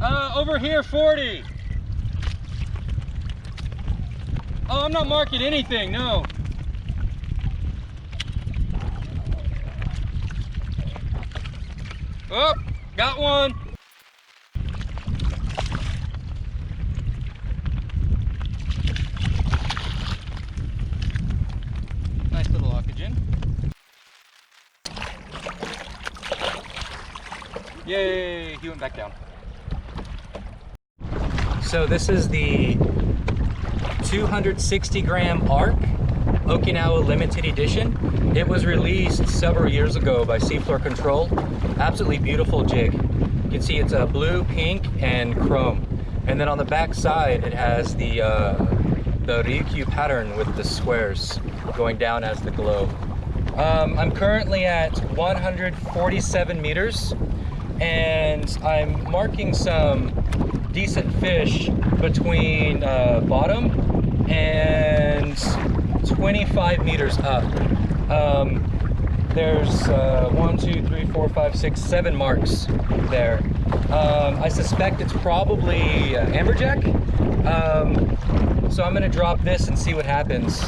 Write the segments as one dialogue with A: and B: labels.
A: Over here, 40. Oh, I'm not marking anything, no. Oh, got one. Nice little oxygen. Yay, he went back down. So this is the 260 gram ARC Okinawa limited edition. It was released several years ago by Seafloor Control. Absolutely beautiful jig. You can see it's a blue, pink, and chrome. And then on the back side, it has the Ryukyu pattern with the squares going down as the glow. I'm currently at 147 meters, and I'm marking some decent fish between bottom and 25 meters up. There's 1, 2, 3, 4, 5, 6, 7 marks there. I suspect it's probably Amberjack. So I'm gonna drop this and see what happens.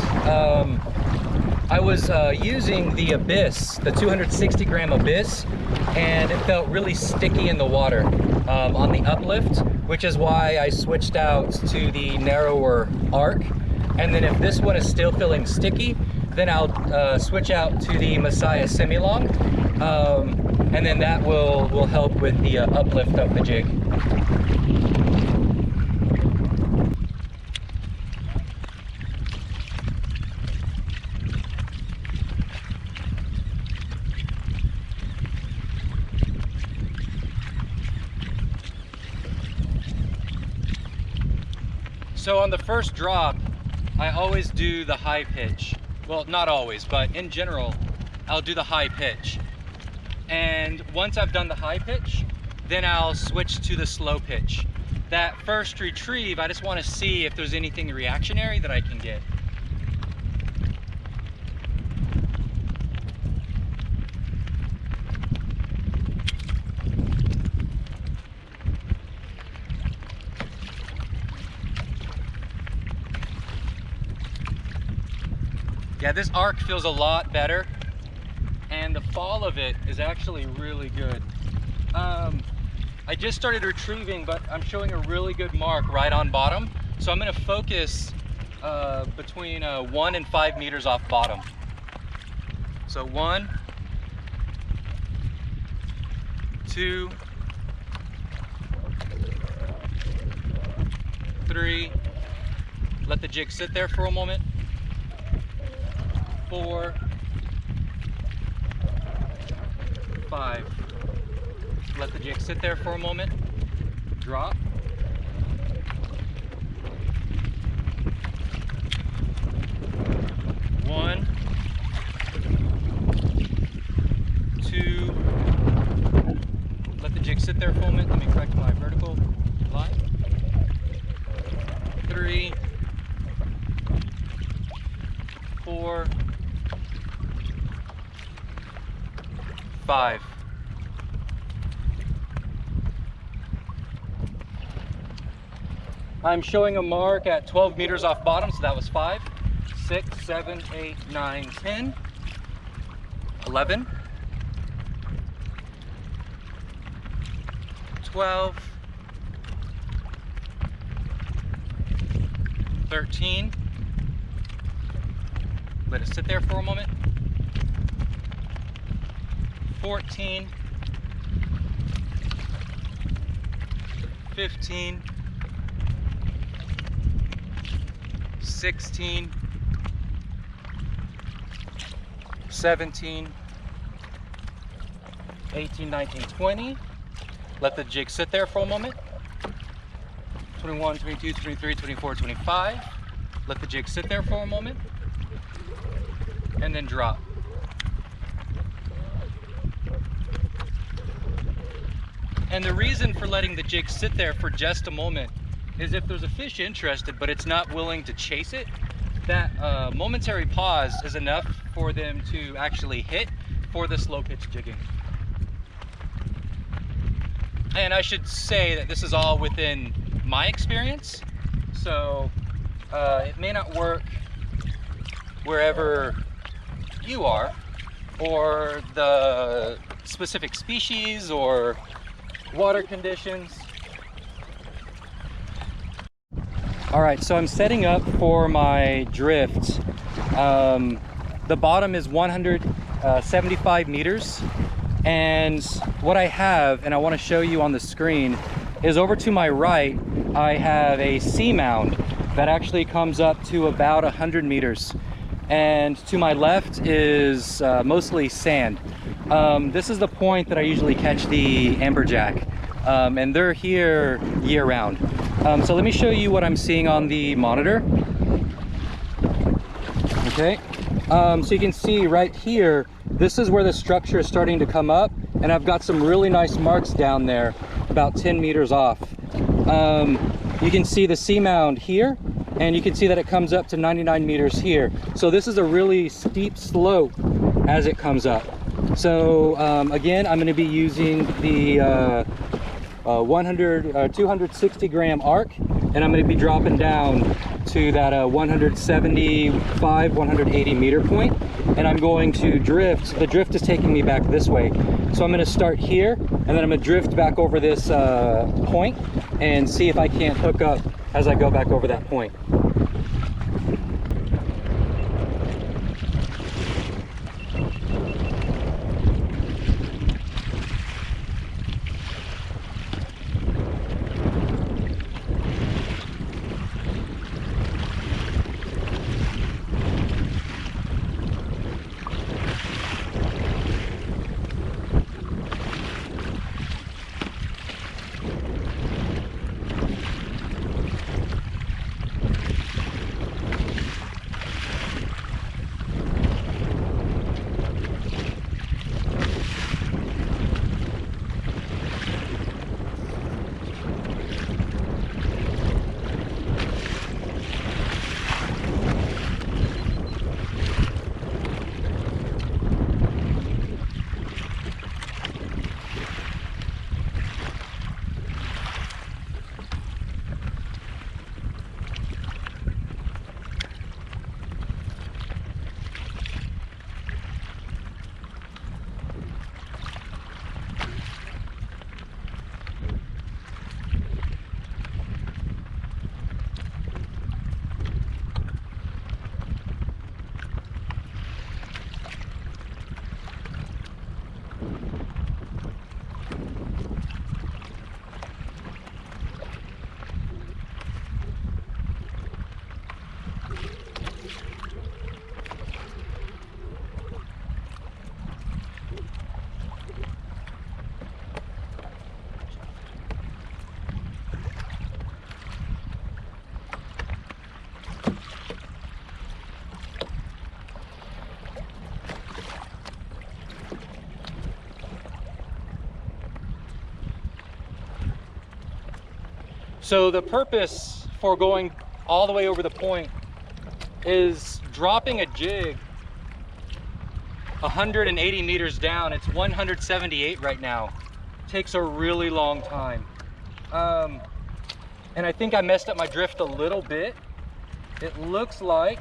A: I was using the Abyss, the 260 gram Abyss, and it felt really sticky in the water on the uplift, which is why I switched out to the narrower ARC. And then if this one is still feeling sticky, then I'll switch out to the Messiah semi-long, and then that will help with the uplift of the jig. So on the first drop, I always do the high pitch. Well, not always, but in general, I'll do the high pitch. And once I've done the high pitch, then I'll switch to the slow pitch. That first retrieve, I just want to see if there's anything reactionary that I can get. Yeah, this arc feels a lot better, and the fall of it is actually really good. I just started retrieving, but I'm showing a really good mark right on bottom. So I'm gonna focus between 1 and 5 meters off bottom. So 1, 2, 3, let the jig sit there for a moment. 4, 5. Let the jig sit there for a moment. Drop. One, 2. Let the jig sit there for a moment. Let me correct my vertical line. 3, 4, 5. I'm showing a mark at 12 meters off bottom, so that was 5, 6, 7, 8, 9, 10, 11, 12, 13. Let it sit there for a moment. 14, 15, 16, 17, 18, 19, 20. Let the jig sit there for a moment. 21, 22, 23, 24, 25. Let the jig sit there for a moment. And then drop. And the reason for letting the jig sit there for just a moment is if there's a fish interested but it's not willing to chase it, that momentary pause is enough for them to actually hit for the slow pitch jigging. And I should say that this is all within my experience, so it may not work wherever you are, or the specific species or water conditions. All right, so I'm setting up for my drift. The bottom is 175 meters. And what I have, and I want to show you on the screen, is over to my right, I have a seamound that actually comes up to about 100 meters. And to my left is mostly sand. This is the point that I usually catch the amberjack. And they're here year round. So let me show you what I'm seeing on the monitor. Okay, so you can see right here, this is where the structure is starting to come up, and I've got some really nice marks down there, about 10 meters off. You can see the seamound here, and you can see that it comes up to 99 meters here. So this is a really steep slope as it comes up. So again, I'm going to be using the 260 gram arc, and I'm going to be dropping down to that 175, 180 meter point, and I'm going to drift. The drift is taking me back this way. So I'm going to start here, and then I'm going to drift back over this point and see if I can't hook up as I go back over that point. So the purpose for going all the way over the point is dropping a jig 180 meters down. It's 178 right now. Takes a really long time. And I think I messed up my drift a little bit. It looks like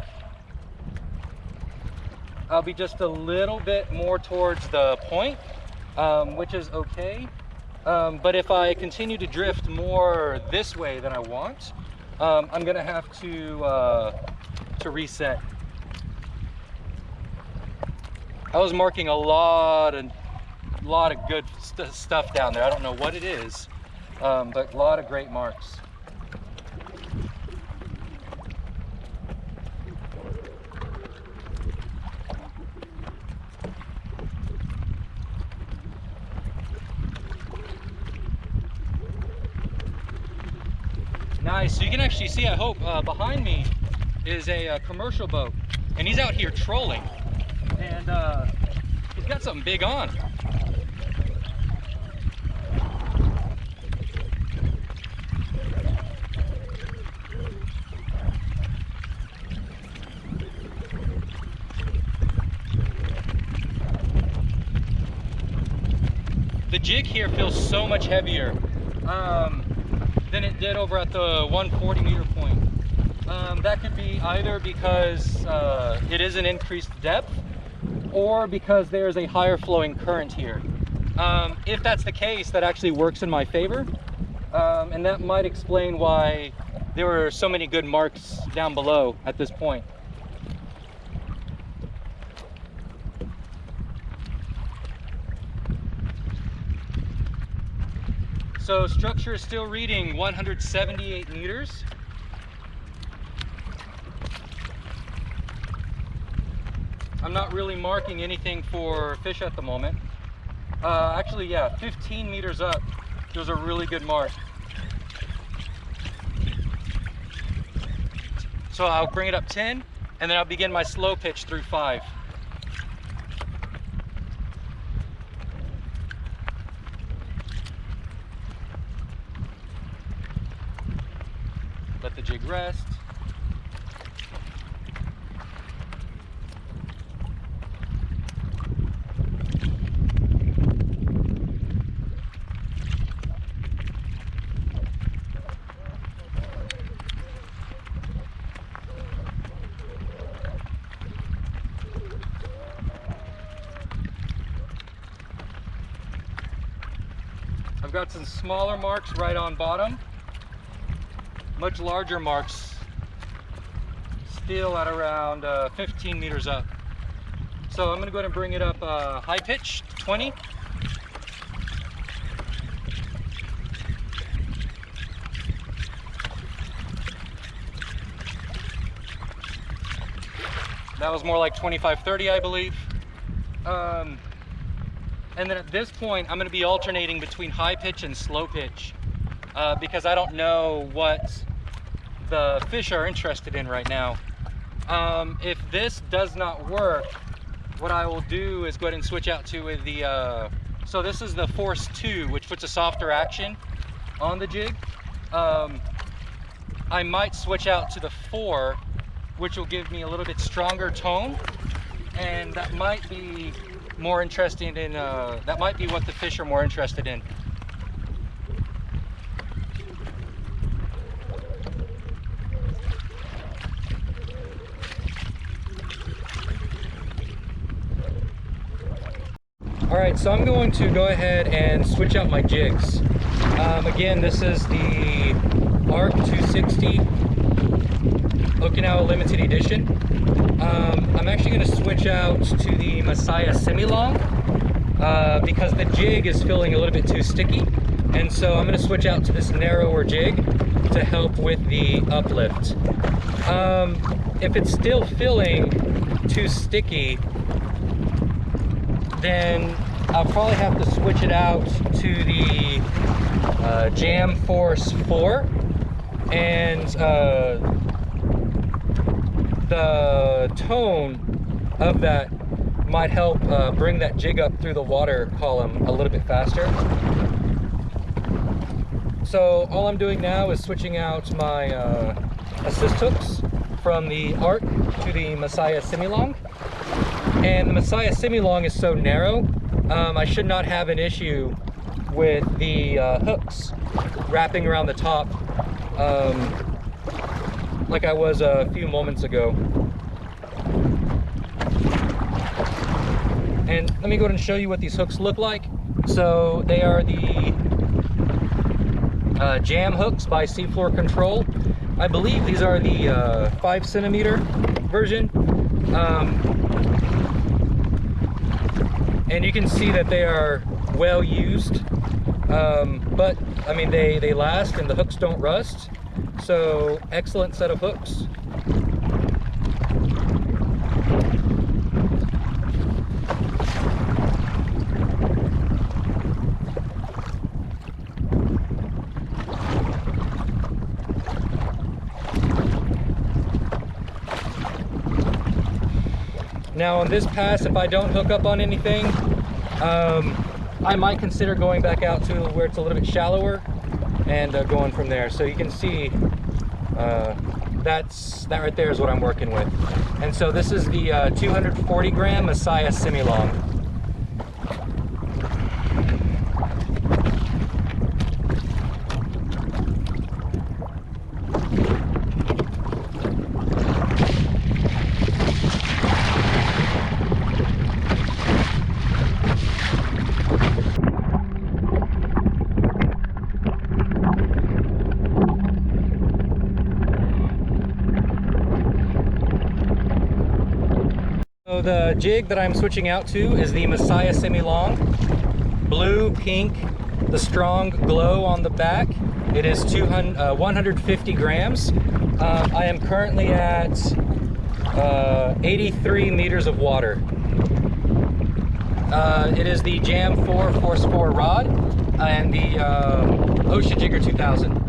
A: I'll be just a little bit more towards the point, which is okay. But if I continue to drift more this way than I want, I'm gonna have to reset. I was marking a lot of good stuff down there. I don't know what it is, but a lot of great marks. Nice, so you can actually see, I hope, behind me is a commercial boat, and he's out here trolling, and he's got something big on. The jig here feels so much heavier than it did over at the 140 meter point. That could be either because it is an increased depth or because there's a higher flowing current here. If that's the case, that actually works in my favor, and that might explain why there were so many good marks down below at this point. So structure is still reading 178 meters. I'm not really marking anything for fish at the moment. Actually, yeah, 15 meters up, there's a really good mark. So I'll bring it up 10, and then I'll begin my slow pitch through 5. Let the jig rest. I've got some smaller marks right on bottom. Much larger marks still at around 15 meters up. So I'm going to go ahead and bring it up high pitch, 20. That was more like 25, 30, I believe. And then at this point, I'm going to be alternating between high pitch and slow pitch. Because I don't know what the fish are interested in right now. If this does not work, what I will do is go ahead and switch out to the, so this is the Force 2, which puts a softer action on the jig. I might switch out to the 4, which will give me a little bit stronger tone, and that might be more interesting in, that might be what the fish are more interested in. All right, so I'm going to go ahead and switch out my jigs. Again, this is the ARC 260 Okinawa Limited Edition. I'm actually going to switch out to the Messiah Semi-Long because the jig is feeling a little bit too sticky. And so I'm going to switch out to this narrower jig to help with the uplift. If it's still feeling too sticky, then I'll probably have to switch it out to the Jam Force 4, and the tone of that might help bring that jig up through the water column a little bit faster. So all I'm doing now is switching out my assist hooks from the ARC to the Messiah Semi-Long. And the Messiah Semi-Long is so narrow, I should not have an issue with the hooks wrapping around the top like I was a few moments ago. And let me go ahead and show you what these hooks look like. So they are the Jam hooks by Seafloor Control. I believe these are the 5 centimeter version. And you can see that they are well used, but I mean they last and the hooks don't rust, so excellent set of hooks. Now on this pass, if I don't hook up on anything, I might consider going back out to where it's a little bit shallower and going from there. So you can see that right there is what I'm working with. And so this is the 240 gram Messiah Semi-Long. the jig that I'm switching out to is the Messiah Semi-Long. Blue, pink, the strong glow on the back. It is 150 grams. I am currently at 83 meters of water. It is the Jam 4 Force 4 rod and the Ocea Jigger 2000.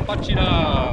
A: Kanpachi だ。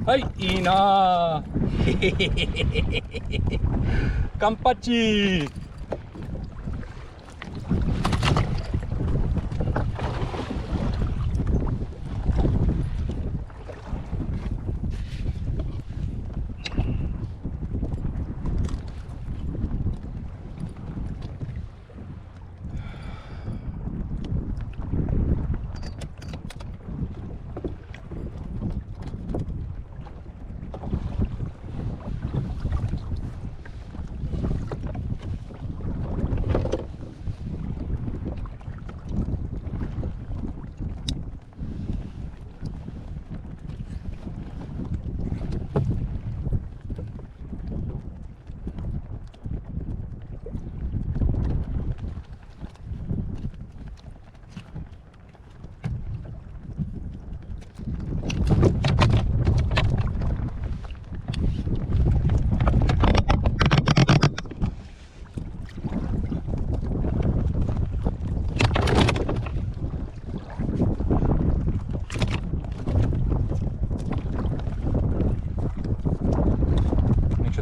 A: はい、いいなー。カンパチ。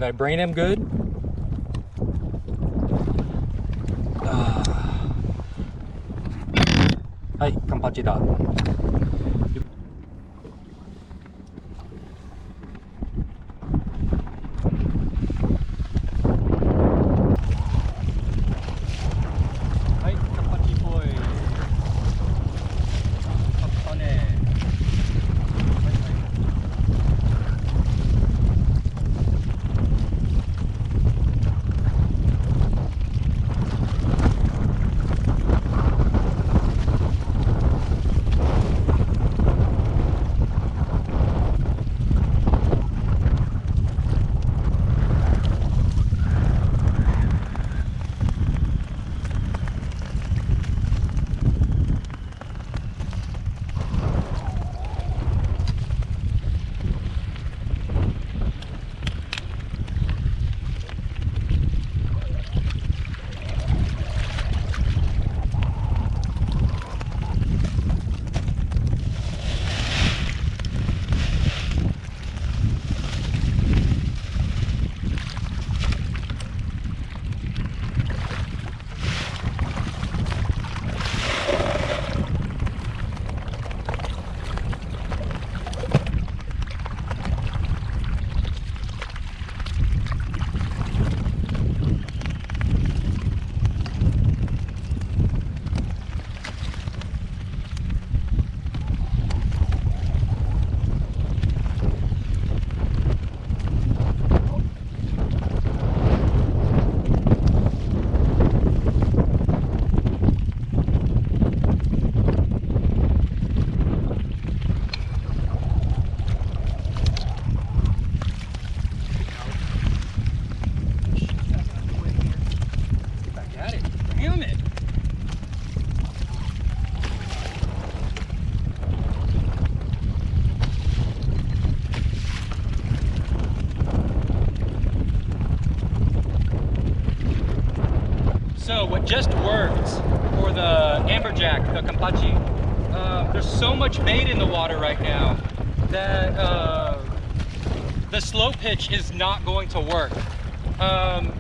A: Did I brain him good? Hi, Kanpachi da. So what just worked for the Amberjack, the Kanpachi, there's so much bait in the water right now that the slow pitch is not going to work.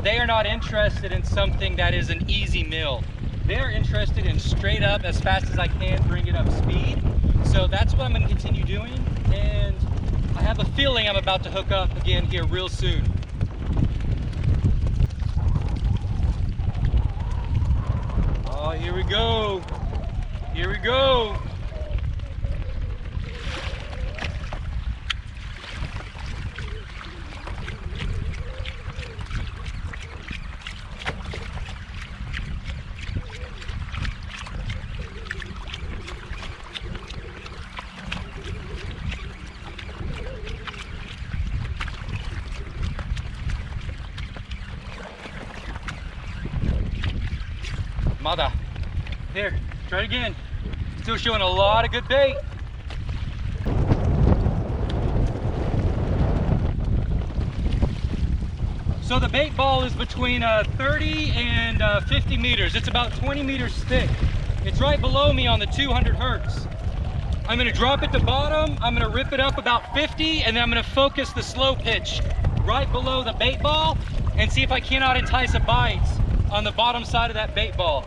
A: They are not interested in something that is an easy mill. They're interested in straight up, as fast as I can, bring it up speed. So that's what I'm going to continue doing, and I have a feeling I'm about to hook up again here real soon. Oh, here we go. Here we go. Mother. Here, try it again. Still showing a lot of good bait. So the bait ball is between 30 and 50 meters. It's about 20 meters thick. It's right below me on the 200 hertz. I'm gonna drop it to bottom, I'm gonna rip it up about 50, and then I'm gonna focus the slow pitch right below the bait ball and see if I cannot entice a bite on the bottom side of that bait ball.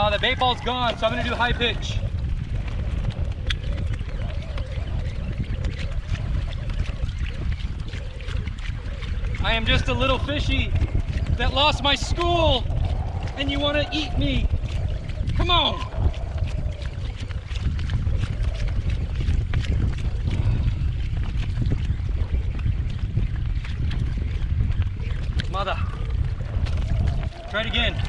A: The bait ball's gone, so I'm gonna do high pitch. I am just a little fishy that lost my school, and you want to eat me. Come on. Mother. Try it again.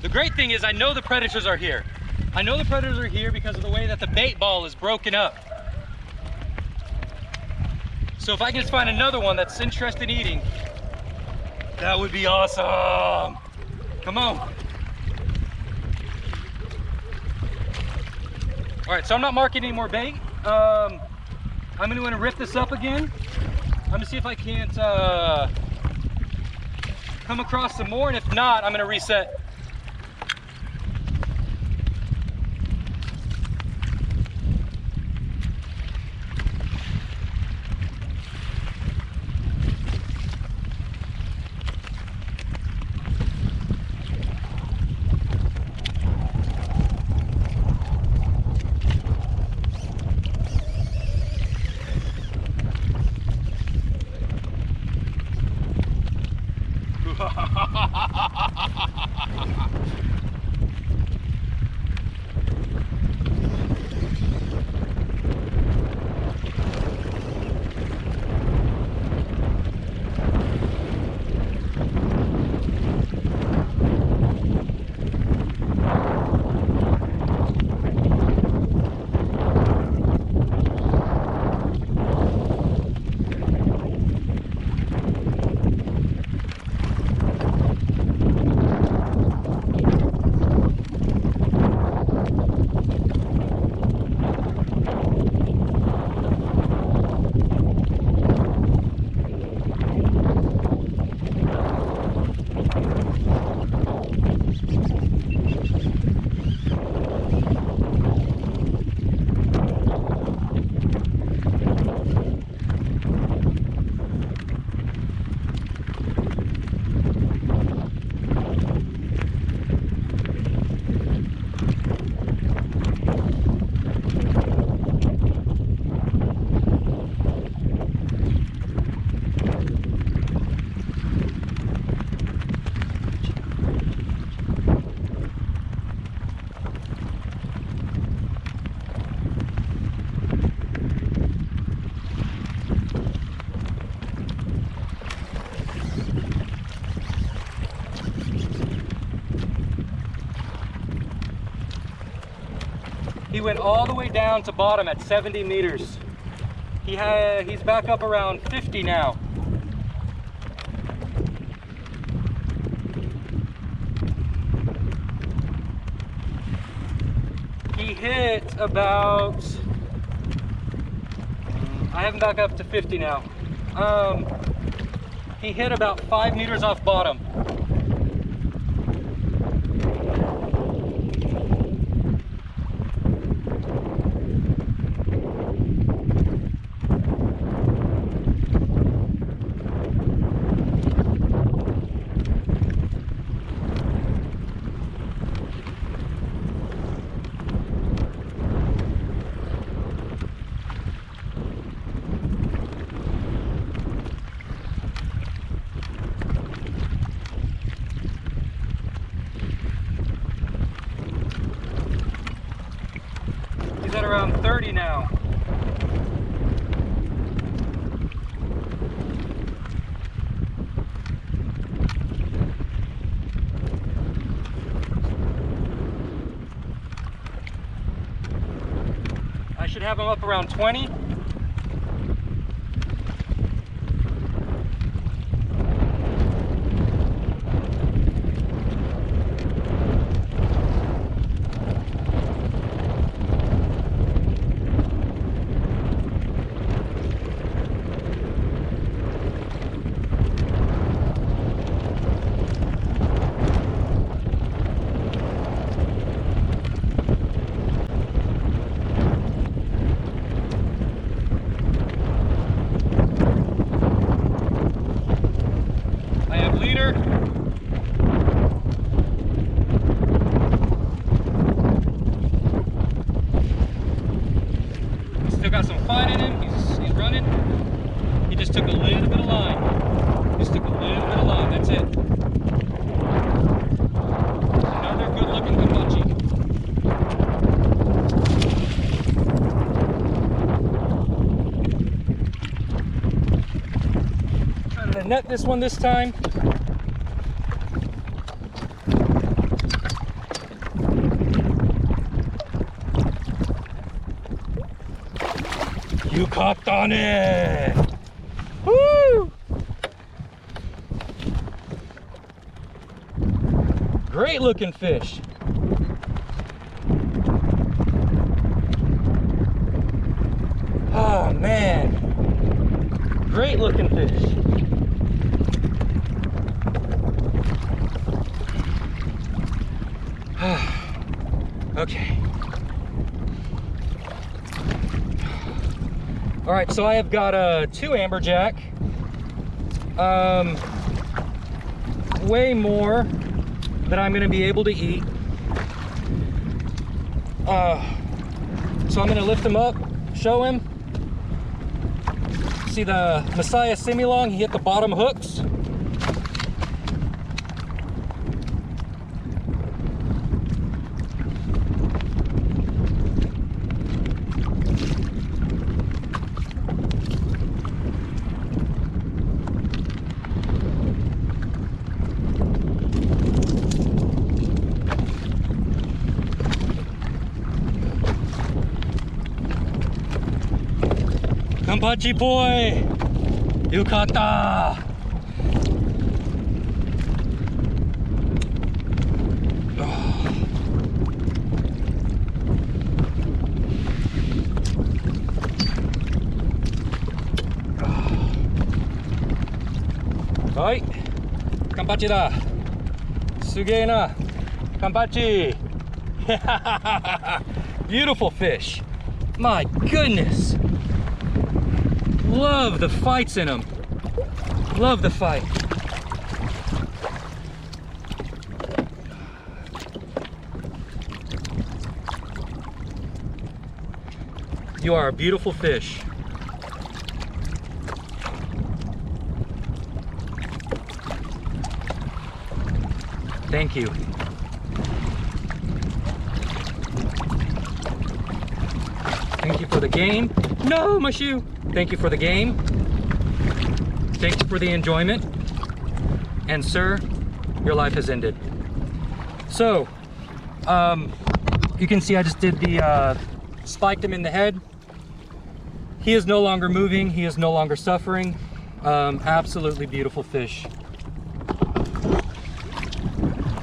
A: The great thing is I know the predators are here. I know the predators are here because of the way that the bait ball is broken up. So if I can just find another one that's interested in eating, that would be awesome. Come on. All All right, so I'm not marking any more bait. I'm gonna want to rip this up again. I'm gonna see if I can't come across some more, and if not, I'm gonna reset. He went all the way down to bottom at 70 meters. He's back up around 50 now. He hit about, I have him back up to 50 now. He hit about 5 meters off bottom. He's at around 30 now. I should have him up around 20. Still got some fight in him. He's running. He just took a little bit of line. Just took a little bit of line. That's it. Another good-looking Kanpachi. Trying to net this one this time. You caught on it! Woo! Great looking fish. great looking fish. Okay. All right, so I have got 2 amberjack. Way more that I'm gonna be able to eat. So I'm gonna lift him up, show him. See the Messiah Similong, he hit the bottom hooks. Kanpachi boy! Yukata! Alright, Kanpachi da! Sugei na! Kanpachi! Beautiful fish! My goodness! Love the fights in them. Love the fight. You are a beautiful fish. Thank you. Thank you for the game. No, my shoe. Thank you for the game. Thank you for the enjoyment. And sir, your life has ended. So, you can see I just did the, spiked him in the head. He is no longer moving. He is no longer suffering. Absolutely beautiful fish.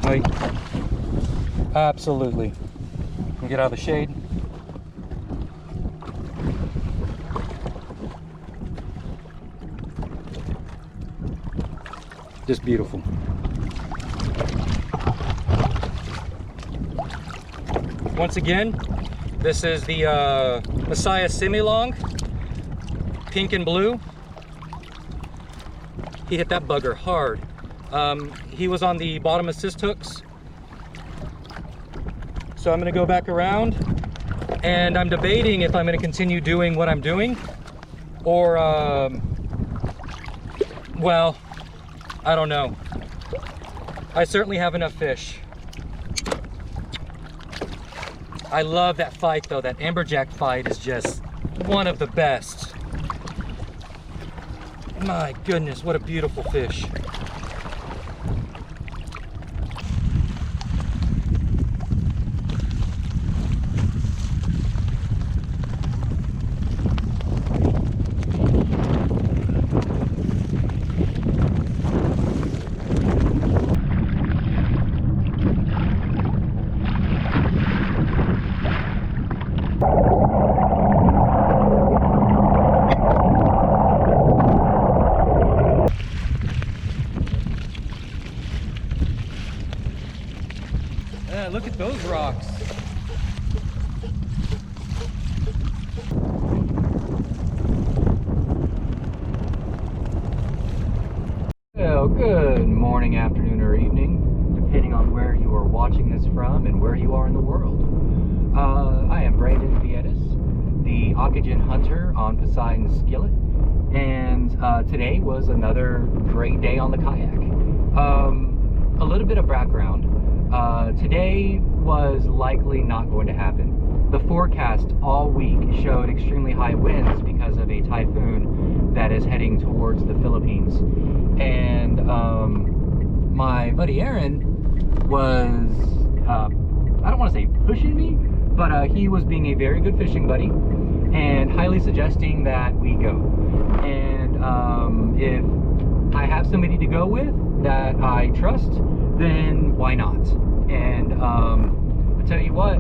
A: Like, absolutely. Get out of the shade. Just beautiful. Once again, this is the Messiah Similong, pink and blue. He hit that bugger hard. He was on the bottom assist hooks. So I'm gonna go back around and I'm debating if I'm gonna continue doing what I'm doing or, well, I don't know. I certainly have enough fish. I love that fight though. That amberjack fight is just one of the best. My goodness, what a beautiful fish. Look at those rocks. Well, good morning, afternoon, or evening, depending on where you are watching this from and where you are in the world. I am Brandon Vietas, the Oxygen Hunter on Poseidon Skillet, and today was another great day on the kayak. A little bit of background. Today was likely not going to happen. The forecast all week showed extremely high winds because of a typhoon that is heading towards the Philippines. And my buddy Aaron was, I don't want to say pushing me, but he was being a very good fishing buddy and highly suggesting that we go. And if I have somebody to go with that I trust, then why not? And I tell you what,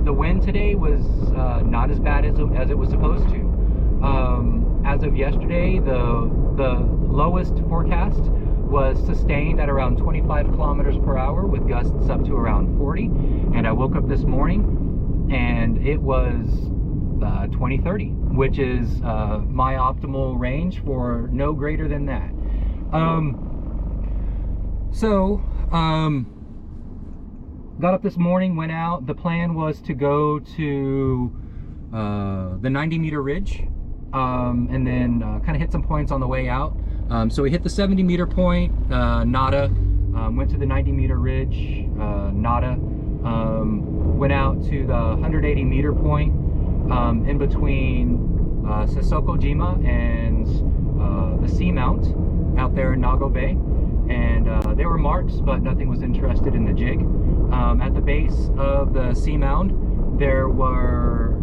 A: the wind today was not as bad as it was supposed to. As of yesterday, the lowest forecast was sustained at around 25 kilometers per hour with gusts up to around 40. And I woke up this morning and it was 20-30, which is my optimal range for no greater than that. Got up this morning, went out. The plan was to go to the 90-meter ridge and then kind of hit some points on the way out. So we hit the 70-meter point, nada. Went to the 90-meter ridge, nada. Went out to the 180-meter point in between Sesoko Jima and the seamount out there in Nago Bay. And there were marks, but nothing was interested in the jig. At the base of the seamound, there were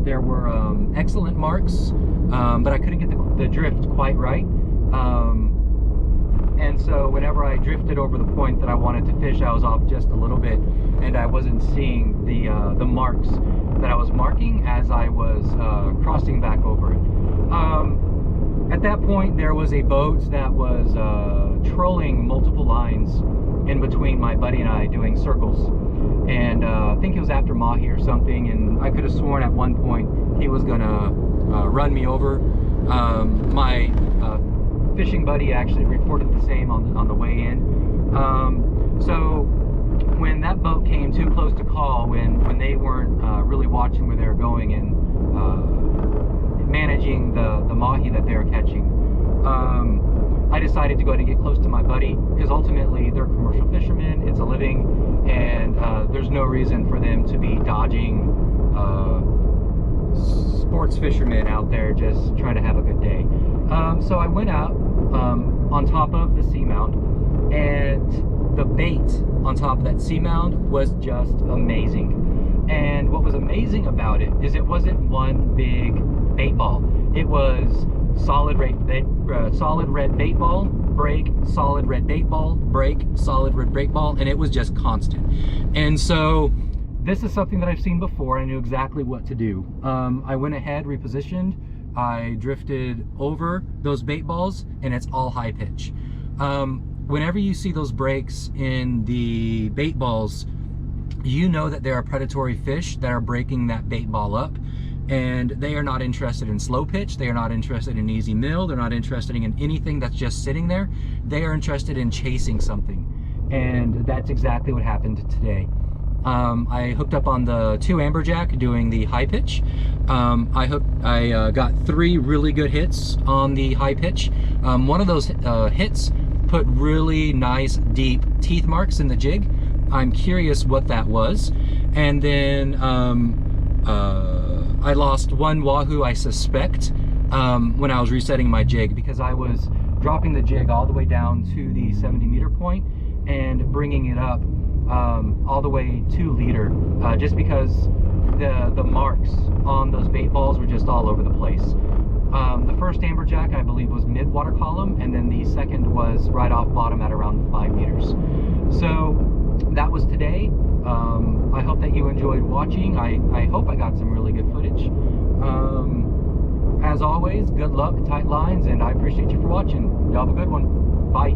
A: excellent marks, but I couldn't get the drift quite right. And so whenever I drifted over the point that I wanted to fish, I was off just a little bit, and I wasn't seeing the marks that I was marking as I was crossing back over it. At that point, there was a boat that was trolling multiple lines in between my buddy and I doing circles. And I think it was after mahi or something, and I could have sworn at one point he was gonna run me over. My fishing buddy actually reported the same on the way in. So when that boat came too close to call, when they weren't really watching where they were going and managing the mahi that they were catching, I decided to go ahead and get close to my buddy, because ultimately they're commercial fishermen, it's a living, and there's no reason for them to be dodging sports fishermen out there just trying to have a good day. So I went out on top of the seamound, and the bait on top of that seamound was just amazing. And what was amazing about it is it wasn't one big bait ball. It was solid red bait ball, break, solid red bait ball, break, solid red bait ball, and it was just constant. And so this is something that I've seen before. I knew exactly what to do. I went ahead, repositioned, I drifted over those bait balls, and it's all high pitch. Whenever you see those breaks in the bait balls, you know that there are predatory fish that are breaking that bait ball up, and they are not interested in slow pitch, they are not interested in easy mill, they're not interested in anything that's just sitting there. They are interested in chasing something, and that's exactly what happened today. I hooked up on the 2 Amberjack doing the high pitch. I got 3 really good hits on the high pitch. One of those hits put really nice deep teeth marks in the jig. I'm curious what that was. And then I lost 1 wahoo, I suspect, when I was resetting my jig, because I was dropping the jig all the way down to the 70-meter point and bringing it up all the way to leader, just because the marks on those bait balls were just all over the place. The first Amberjack, I believe, was mid-water column, and then the second was right off bottom at around 5 meters. So that was today. I hope that you enjoyed watching. I hope I got some really good footage. As always, good luck, tight lines, and I appreciate you for watching. Y'all have a good one. Bye.